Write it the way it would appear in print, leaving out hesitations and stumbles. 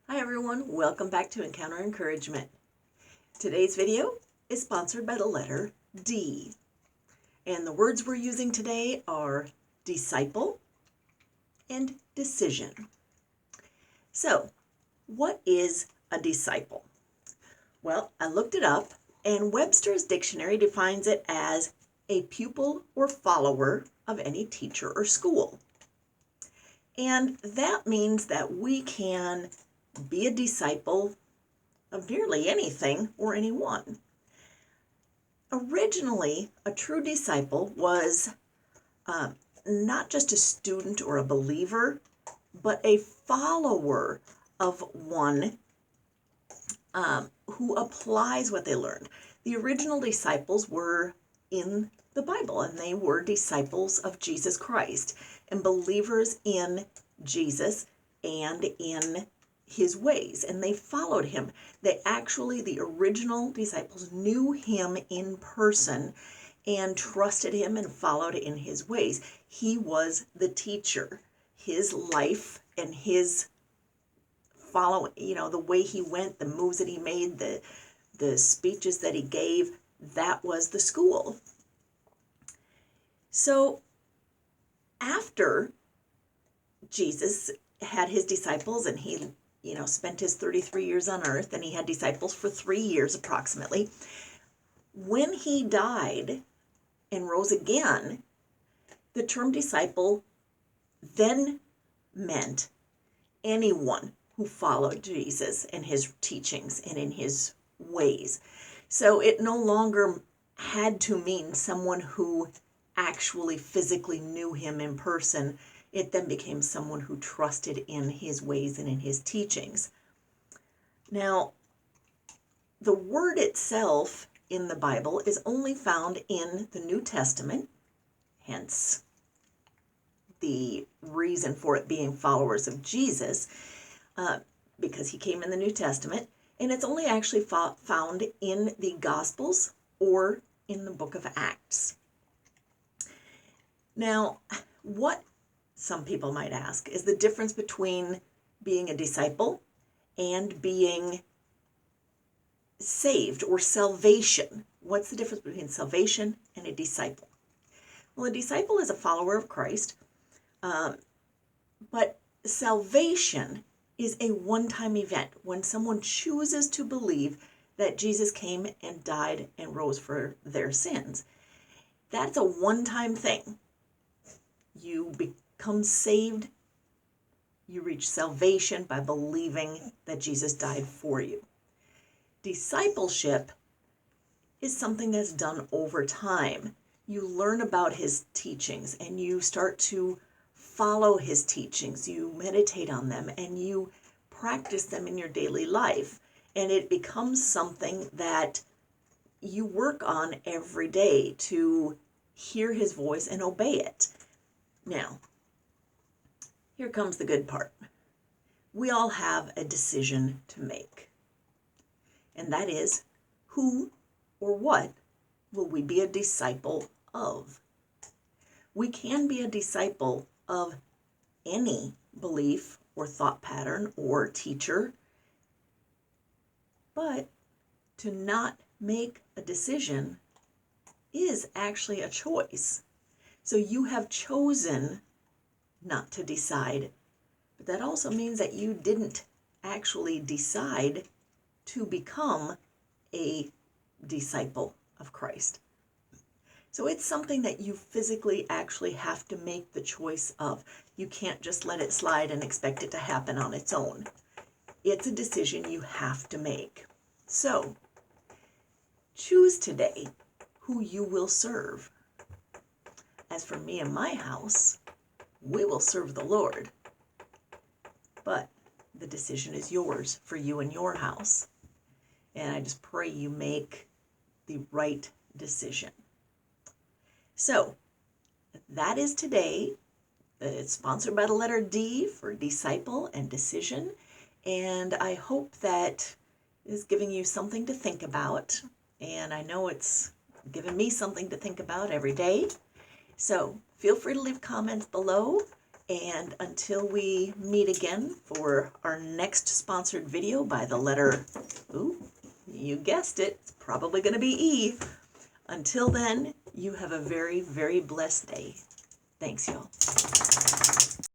Hi everyone, welcome back to Encounter Encouragement. Today's video is sponsored by the letter D. And the words we're using today are disciple and decision. So, what is a disciple? Well, I looked it up and Webster's dictionary defines it as a pupil or follower of any teacher or school. And that means that we can be a disciple of nearly anything or anyone. Originally, a true disciple was not just a student or a believer, but a follower of one who applies what they learned. The original disciples were in the Bible, and they were disciples of Jesus Christ and believers in Jesus and in his ways, and they followed him. The original disciples knew him in person and trusted him and followed in his ways. He was the teacher. His life and his following, the way he went, the moves that he made, the speeches that he gave, that was the school. So after Jesus had his disciples and he spent his 33 years on earth, and he had disciples for 3 years approximately. When he died and rose again, the term disciple then meant anyone who followed Jesus and his teachings and in his ways. So it no longer had to mean someone who actually physically knew him in person. It then became someone who trusted in his ways and in his teachings. Now, the word itself in the Bible is only found in the New Testament, hence the reason for it being followers of Jesus, because he came in the New Testament, and it's only actually found in the Gospels or in the book of Acts. Now, what some people might ask is the difference between being a disciple and being saved or salvation. What's the difference between salvation and a disciple? Well, a disciple is a follower of Christ, but salvation is a one-time event when someone chooses to believe that Jesus came and died and rose for their sins. That's a one-time thing. You become saved, you reach salvation by believing that Jesus died for you. Discipleship is something that's done over time. You learn about his teachings and you start to follow his teachings. You meditate on them and you practice them in your daily life. And it becomes something that you work on every day to hear his voice and obey it. Now, here comes the good part. We all have a decision to make. And that is, who or what will we be a disciple of? We can be a disciple of any belief or thought pattern or teacher, but to not make a decision is actually a choice. So you have chosen not to decide, but that also means that you didn't actually decide to become a disciple of Christ. So it's something that you physically actually have to make the choice of. You can't just let it slide and expect it to happen on its own. It's a decision you have to make. So choose today who you will serve. As for me and my house, we will serve the Lord. But the decision is yours for you and your house. And I just pray you make the right decision. So, that is today. It's sponsored by the letter D for disciple and decision. And I hope that is giving you something to think about. And I know it's given me something to think about every day. So, feel free to leave comments below And until we meet again for our next sponsored video by the letter, ooh, you guessed it, it's probably going to be E. Until then, you have a very, very blessed day. Thanks, y'all.